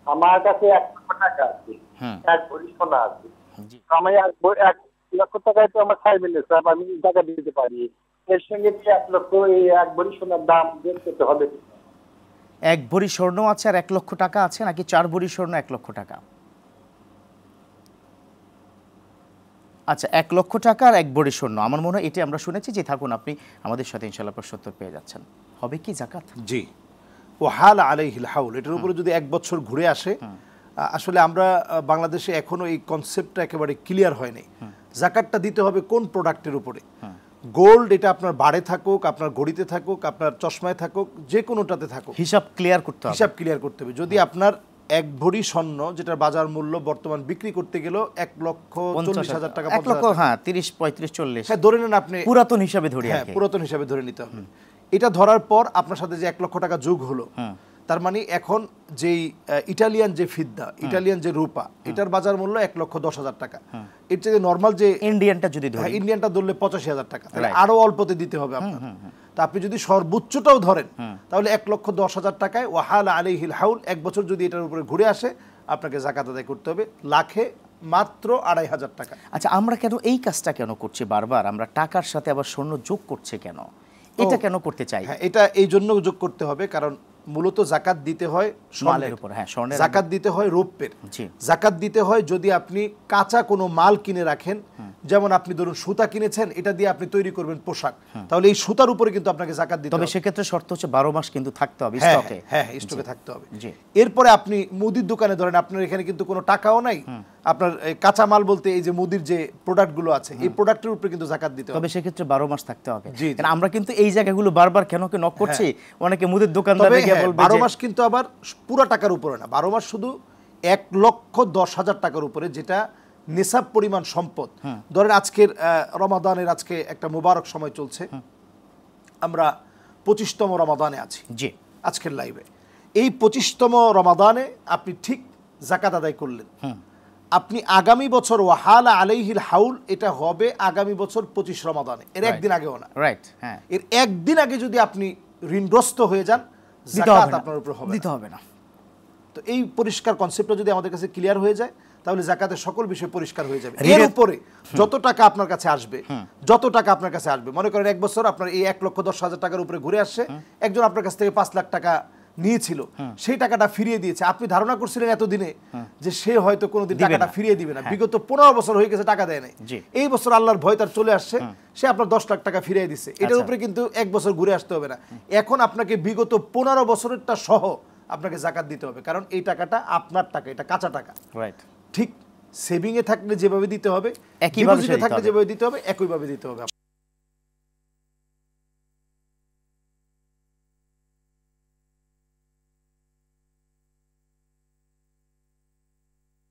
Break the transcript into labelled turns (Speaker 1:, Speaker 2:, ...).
Speaker 1: আমার কাছে 1 লক্ষ টাকা আছে,
Speaker 2: হুম।
Speaker 1: 1 ভরি সোনা আছে।
Speaker 2: জি।
Speaker 1: আমি 1 লক্ষ টাকায় তো আমার খাই মিলে স্যার, আমি টাকা দিতে পারি। এর সঙ্গে কি 1 লক্ষ, এই 1 ভরি সোনার দাম যোগ করতে হবে কি?
Speaker 2: 1 ভরি স্বর্ণ আছে আর 1 লক্ষ টাকা আছে, নাকি 4 ভরি স্বর্ণ 1 লক্ষ টাকা? আচ্ছা, 1 লক্ষ টাকা আর 1 ভরি স্বর্ণ, আমার মনে হয় এটি আমরা শুনেছি। যে থাকুন আপনি আমাদের সাথে, ইনশাআল্লাহ প্রশ্ন উত্তর পেয়ে যাচ্ছেন। হবে কি জাকাত?
Speaker 3: জি, ও হাল আলাইহিল হাউল, এটার উপরে যদি 1 বছর ঘুরে আসে, আসলে আমরা বাংলাদেশে এখনো এই কনসেপ্টটা একেবারে ক্লিয়ার হয়নি। জাকাতটা দিতে হবে কোন প্রোডাক্টের উপরে? গোল্ড, এটা আপনার বাড়ে থাকুক, আপনার ঘড়িতে থাকুক, আপনার চশমায় থাকুক, যে কোনোটাতে থাকুক,
Speaker 2: হিসাব ক্লিয়ার করতে হবে।
Speaker 3: হিসাব ক্লিয়ার করতে হবে। যদি আপনার 1 ভরি স্বর্ণ, যেটার বাজার মূল্য বর্তমান বিক্রি করতে গেলেও 1,40,000 টাকা,
Speaker 2: 1 লক্ষ, হ্যাঁ 30, 35, 40,
Speaker 3: হ্যাঁ ধরে নেন আপনি,
Speaker 2: পুরাতন হিসাবে ধরি।
Speaker 3: হ্যাঁ পুরাতন হিসাবে ধরে নিতে হবে। এটা ধরার পর আপনার সাথে যে 1 লক্ষ টাকা যোগ হলো, তার মানে এখন যেই ইটালিয়ান যে ফিদ্দা, ইটালিয়ান যে রূপা, এটার বাজার মূল্য 1,10,000 টাকা। এর চেয়ে নর্মাল যে
Speaker 2: ইন্ডিয়ানটা যদি ধরি,
Speaker 3: ইন্ডিয়ানটা ধরলে 85,000 টাকা, তাহলে আরো অল্পতে দিতে হবে আপনার। তো আপনি যদি সর্বোচ্চটাও ধরেন, তাহলে 1,10,000 টাকায় ওয়াহাল আলাইহিল হাউল, 1 বছর যদি এটার উপরে ঘুরে আসে, আপনাকে জাকাত আদায় করতে হবে লাখে মাত্র 2,500 টাকা।
Speaker 2: আচ্ছা, আমরা কেন এই কাজটা কেন করছি বারবার? আমরা টাকার সাথে আবার স্বর্ণ যোগ করছে কেন? এটা কেন করতে চাই?
Speaker 3: হ্যাঁ, এটা এই জন্য যোগ করতে হবে কারণ মূলত জাকাত দিতে হয়
Speaker 2: মালের উপর। হ্যাঁ, স্বর্ণের
Speaker 3: জাকাত দিতে হয় রৌপ্যের। জাকাত দিতে হয় যদি আপনি কাঁচা কোনো মাল কিনে রাখেন, যেমন আপনি ধরুন সুতা কিনেছেন, এটা দিয়ে আপনি তৈরি করবেন পোশাক, তাহলে এই সুতার উপরে কিন্তু আপনাকে জাকাত দিতে হবে।
Speaker 2: তবে সেক্ষেত্রে শর্ত হচ্ছে 12 মাস কিন্তু থাকতে হবে স্টকে।
Speaker 3: হ্যাঁ, স্টকে থাকতে হবে। এরপরে আপনি মুদির দোকানে ধরেন, আপনার এখানে কিন্তু কোনো টাকাও নাই, আপনার কাঁচা মাল বলতে এই যে মুদির যে প্রোডাক্টগুলো আছে, এই প্রোডাক্টের উপরে কিন্তু জাকাত দিতে হবে।
Speaker 2: তবে সেক্ষেত্রে 12 মাস থাকতে হবে। আমরা কিন্তু এই জায়গাগুলো বারবার কেন নক করছি, অনেকে মুদির দোকানদার গিয়ে বলবে
Speaker 3: 12 মাস কিন্তু আবার পুরো টাকার উপরে না, 12 মাস শুধু 1,10,000 টাকার উপরে, যেটা নিসাব পরিমাণ সম্পদ। ধরেন আজকের রমাদানের আজকে একটা মুবারক সময় চলছে, আমরা 25তম রমাদানে আছি আজকের লাইভে। এই 25তম রমাদানে আপনি ঠিক জাকাত আদায় করলেন, আপনি আগামী বছর ওয়াহাল আলাইহিল হাউল, এটা হবে আগামী বছর 25 রমাদানে, এর একদিন আগেও না।
Speaker 2: রাইট, হ্যাঁ,
Speaker 3: এর একদিন আগে যদি আপনি ঋণগ্রস্ত হয়ে যান, জাকাত আপনার উপর দিতে হবে না। তো এই পরিষ্কার কনসেপ্টটা যদি আমাদের কাছে ক্লিয়ার হয়ে যায়, তাহলে জাকাতের সকল বিষয় পরিষ্কার হয়ে যাবে। এর উপরে যত টাকা আপনার কাছে আসবে, মনে করেন 1 বছর আপনার এই 1,10,000 টাকার উপরে ঘুরে আসছে, একজন আপনার কাছ থেকে 5 লাখ টাকা নিয়েছিল, সেই টাকাটা ফিরিয়ে দিয়েছে। আপনি ধারণা করছিলেন এতদিনে যে সে হয়তো কোনোদিন টাকাটা ফিরিয়ে দিবে না, বিগত 15 বছর হয়ে গেছে টাকা দেয় নাই, এই বছর আল্লাহর ভয় তার চলে আসছে, সে আপনার 10 লাখ টাকা ফিরিয়ে দিচ্ছে। এটার উপরে কিন্তু 1 বছর ঘুরে আসতে হবে না, এখন আপনাকে বিগত 15 বছরেরটা সহ আপনাকে জাকাত দিতে হবে, কারণ এই টাকাটা আপনার টাকা, এটা কাঁচা টাকা। রাইট, ঠিক সেভিং এ থাকলে যেভাবে দিতে হবে, একইভাবে থাকলে যেভাবে দিতে হবে, একইভাবে দিতে হবে।